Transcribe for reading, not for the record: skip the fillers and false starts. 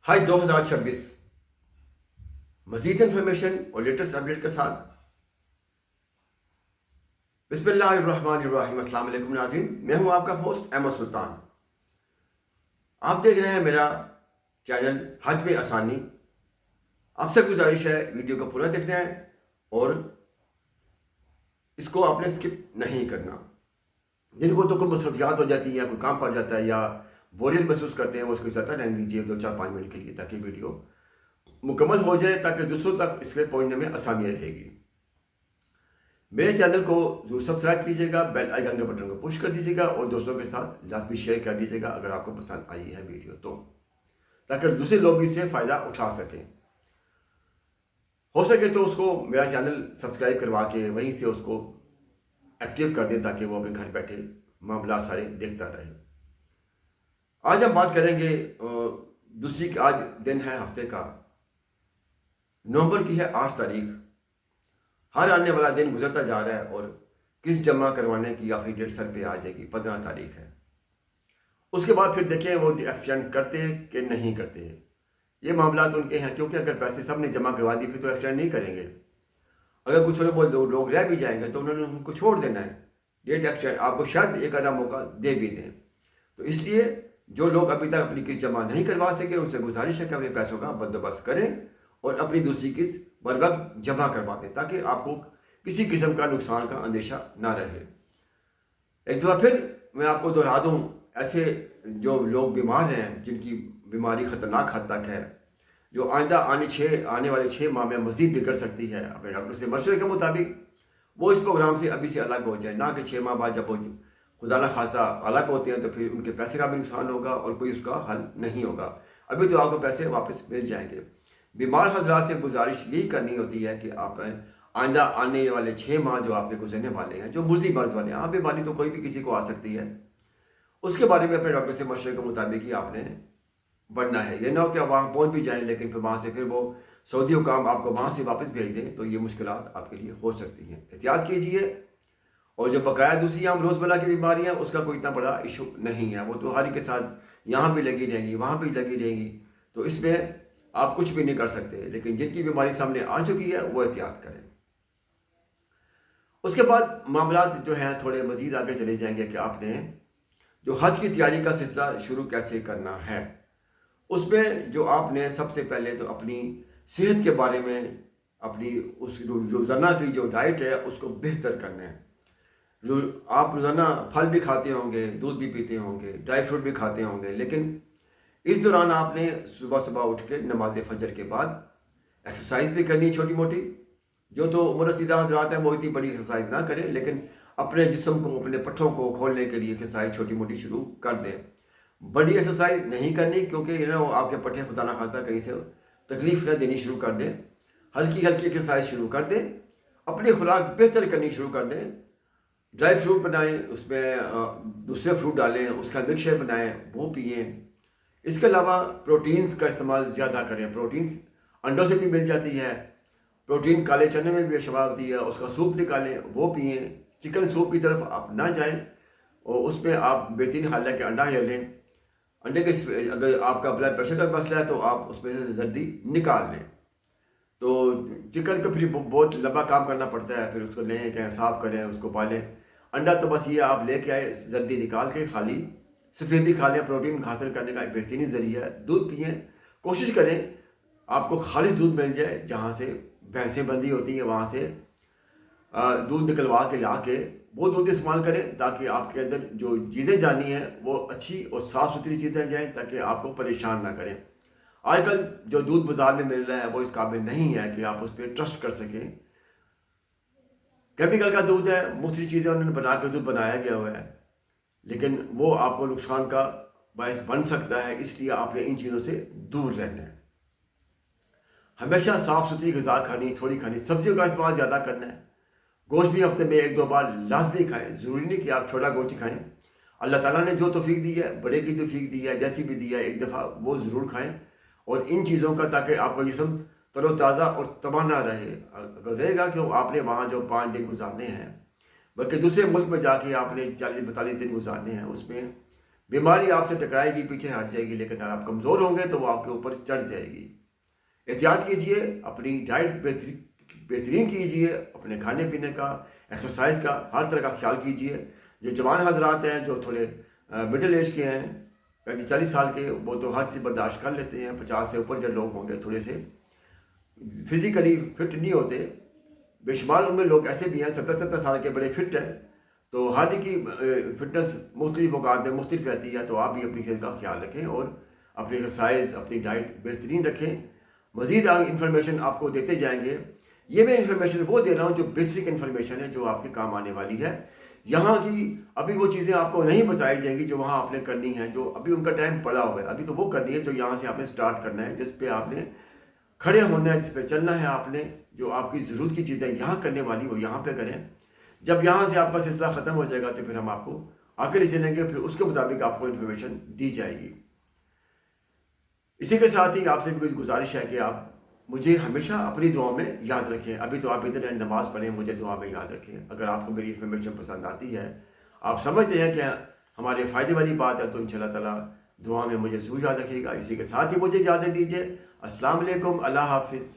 High 2026 मजीद information और latest update के साथ बिस्मिल्लाहिर्रहमानिर्रहीम। अस्सलाम वालेकुम नाज़रीन, मैं हूं आपका होस्ट अहमद सुल्तान। आप देख रहे हैं मेरा चैनल हज में आसानी। आपसे गुजारिश है वीडियो को पूरा देखना है और इसको आपने स्किप नहीं करना। जिनको तो कोई मसरूफियात हो जाती है या कोई काम पड़ जाता है या बोरियत महसूस करते हैं, वो उसको चाहता रहने दीजिए 2-4-5 मिनट के लिए, ताकि वीडियो मुकम्मल हो जाए, ताकि दूसरों तक इसके पहुंचने में आसानी रहेगी। मेरे चैनल को जरूर सब्सक्राइब कीजिएगा, बेल आइकन के बटन को पुश कर दीजिएगा और दोस्तों के साथ लाजमी शेयर कर दीजिएगा अगर आपको पसंद आई है वीडियो तो, ताकि दूसरे लोग भी इससे फ़ायदा उठा सकें। हो सके तो उसको मेरा चैनल सब्सक्राइब करवा के वहीं से उसको एक्टिव कर दें, ताकि वो अपने घर बैठे मामला सारे देखता रहे। आज हम बात करेंगे आज दिन है हफ्ते का, नवंबर की है 8 तारीख। हर आने वाला दिन गुजरता जा रहा है और किस जमा करवाने की आखिरी डेट सर पे आ जाएगी, 15 तारीख है। उसके बाद फिर देखें वो एक्सटेंड करते कि नहीं करते। ये मामला तो उनके हैं, क्योंकि अगर पैसे सब ने जमा करवा दी फिर तो एक्सटेंड नहीं करेंगे। अगर कुछ थोड़े बहुत लोग रह भी जाएंगे तो उन्होंने उनको छोड़ देना है, डेट एक्सटेंड आपको शायद एक आधा मौका दे भी दें। तो इसलिए जो लोग अभी तक अपनी किस्त जमा नहीं करवा सके उनसे गुजारिश है कि अपने पैसों का बंदोबस्त करें और अपनी दूसरी किस्त बर वक्त जमा करवा दें, ताकि आपको किसी किस्म का नुकसान का अंदेशा ना रहे। एक दफ़ा फिर मैं आपको दोहरा दूँ, ऐसे जो लोग बीमार हैं जिनकी बीमारी ख़तरनाक हद तक है, जो आने वाले 6 माह में मज़ीद बिगड़ सकती है, अपने डॉक्टर से मशवरे के मुताबिक वो इस प्रोग्राम से अभी से अलग हो जाए, ना कि 6 माह बाद जब वो खुदा न खास्ता अलग होते हैं तो फिर उनके पैसे का भी नुकसान होगा और कोई उसका हल नहीं होगा। अभी तो आपको पैसे वापस मिल जाएंगे। बीमार हजरात से गुजारिश यही करनी होती है कि आप आइंदा आने वाले 6 माह जो आपके गुजरने वाले हैं, जो मुर्दी मर्ज वाले हैं, बीमारी तो कोई भी किसी को आ सकती है, उसके बारे में अपने डॉक्टर से मशवरे के मुताबिक ही आपने बढ़ना है। ये ना हो कि आप वहाँ पहुँच भी जाएँ लेकिन फिर वहाँ से फिर वो सऊदी हुकाम आपको वहाँ से वापस भेज दें, तो ये मुश्किलात आपके लिए हो सकती हैं। एहतियात कीजिए। और जो बकाया दूसरी आम रोज़मर्रा की बीमारियाँ, उसका कोई इतना बड़ा इशू नहीं है, वो तो हर एक के साथ यहाँ भी लगी रहेंगी वहाँ भी लगी रहेंगी, तो इसमें आप कुछ भी नहीं कर सकते। लेकिन जिनकी बीमारी सामने आ चुकी है वो एहतियात करें। उसके बाद मामलात जो हैं थोड़े मज़ीद आगे चले जाएंगे कि आपने जो हज की तैयारी का सिलसिला शुरू कैसे करना है। उसमें जो आपने सबसे पहले तो अपनी सेहत के बारे में, अपनी उस रोज़ाना की जो डाइट है उसको बेहतर करना है। आप रोज़ाना फल भी खाते होंगे, दूध भी पीते होंगे, ड्राई फ्रूट भी खाते होंगे, लेकिन इस दौरान आपने सुबह सुबह उठ के नमाज फजर के बाद एक्सरसाइज भी करनी है छोटी मोटी। जो तो उम्र रसीदा हजरात हैं वो इतनी बड़ी एक्सरसाइज ना करें, लेकिन अपने जिस्म को, अपने पट्ठों को खोलने के लिए एक्सरसाइज छोटी मोटी शुरू कर दें। बड़ी एक्सरसाइज नहीं करनी, क्योंकि वो आपके पट्ठे खुदा ना खास्ता कहीं से तकलीफ न देनी शुरू कर दें। हल्की हल्की एक्सरसाइज शुरू कर दें, अपनी खुराक बेहतर करनी शुरू कर दें। ड्राई फ्रूट बनाएं, उसमें दूसरे फ्रूट डालें, उसका मिल्क शेक बनाएं, वो पिएँ। इसके अलावा प्रोटीन्स का इस्तेमाल ज़्यादा करें। प्रोटीन्स अंडों से भी मिल जाती है, प्रोटीन काले चने में भी शुमार होती है, उसका सूप निकालें, वो पिएँ। चिकन सूप की तरफ आप ना जाएं और उसमें आप बेहतरीन हाल है कि अंडा ले लें। अंडे के अगर आपका ब्लड प्रेशर का मसला है तो आप उसमें से जल्दी निकाल लें। तो चिकन का फिर बहुत लंबा काम करना पड़ता है, फिर उसको लें, क्या साफ़ करें, उसको पालें। अंडा तो बस ये आप लेके आए, जल्दी निकाल के खाली सफ़ेदी खा लें, प्रोटीन हासिल करने का एक बेहतरीन ज़रिया है। दूध पिएँ, कोशिश करें आपको खालिश दूध मिल जाए, जहाँ से भैंसें बंधी होती हैं वहाँ से दूध निकलवा के ला के वो दूध इस्तेमाल करें, ताकि आपके अंदर जो चीज़ें जानी हैं वो अच्छी और साफ़ सुथरी चीज़ें जाएँ, ताकि आपको परेशान ना करें। आजकल जो दूध बाज़ार में मिल रहा है वो इस काबिल नहीं है कि आप उस पर ट्रस्ट कर सकें। केमिकल का दूध है, मुख्तलिफ चीज़ें उन्होंने बना के दूध बनाया गया हुआ है, लेकिन वो आपको नुकसान का बायस बन सकता है। इसलिए आपने इन चीज़ों से दूर रहना है। हमेशा साफ़ सुथरी ग़िज़ा खानी, थोड़ी खानी, सब्जियों का इस्तेमाल ज़्यादा करना है। गोश्त भी हफ्ते में 1-2 बार लाजमी खाएँ, ज़रूरी नहीं कि आप छोटा गोश्त खाएँ। अल्लाह ताला ने जो तौफ़ीक दी है, बड़े की तौफ़ीक दी है, जैसी भी दी है, एक दफ़ा वो ज़रूर खाएँ। और इन चीज़ों का, ताकि आपका जिस्म तरोताज़ा और तवाना रहे। अगर रहेगा कि आपने वहाँ जो 5 दिन गुजारने हैं, बल्कि दूसरे मुल्क में जाके आपने 40-42 दिन गुजारने हैं, उसमें बीमारी आपसे टकराएगी, पीछे हट जाएगी, लेकिन अगर आप कमज़ोर होंगे तो वो आपके ऊपर चढ़ जाएगी। एहतियात कीजिए, अपनी डाइट बेहतरीन कीजिए, अपने खाने पीने का, एक्सरसाइज का, हर तरह का ख्याल कीजिए। जो जवान हजरात हैं, जो थोड़े मिडिल एज के हैं, 35-40 साल के, वो तो हर चीज़ बर्दाश्त कर लेते हैं। 50 से ऊपर जो लोग होंगे, थोड़े से फिज़िकली फिट नहीं होते, बेशुमार उनमें लोग ऐसे भी हैं 70-70 साल के बड़े फिट हैं। तो हर एक की फिटनेस मुख्तलिफ औकात में मुख्तलिफ रहती है। तो आप भी अपनी सेहत का ख्याल रखें और अपनी एक्सरसाइज, अपनी डाइट बेहतरीन रखें। मज़ीद इंफॉर्मेशन आपको देते जाएंगे। ये मैं इंफॉर्मेशन वो दे रहा हूँ जो बेसिक इंफॉर्मेशन है, जो आपके काम आने वाली है। यहाँ की अभी वो चीज़ें आपको नहीं बताई जाएंगी जो वहाँ आपने करनी है, जो अभी उनका टाइम पड़ा हुआ है। अभी तो वो करनी है जो यहाँ से आपने स्टार्ट करना है, जिस पे आपने खड़े होना है, जिस पे चलना है आपने। जो आपकी ज़रूरत की चीज़ें यहाँ करने वाली वो यहाँ पे करें। जब यहाँ से आपका सिलसिला ख़त्म हो जाएगा तो फिर हम आपको आगे ले चलेंगे, फिर उसके मुताबिक आपको इन्फॉर्मेशन दी जाएगी। इसी के साथ ही आपसे भी कुछ गुजारिश है कि आप मुझे हमेशा अपनी दुआ में याद रखें। अभी तो आप इधर नमाज़ पढ़ें, मुझे दुआ में याद रखें। अगर आपको मेरी इन्फॉर्मेशन पसंद आती है, आप समझते हैं कि हमारे फ़ायदे वाली बात है, तो इंशाअल्लाह ताला दुआ में मुझे ज़रूर याद रखिएगा। इसी के साथ ही मुझे इजाज़त दीजिए। अस्सलाम वालेकुम, अल्लाह हाफ़िज़।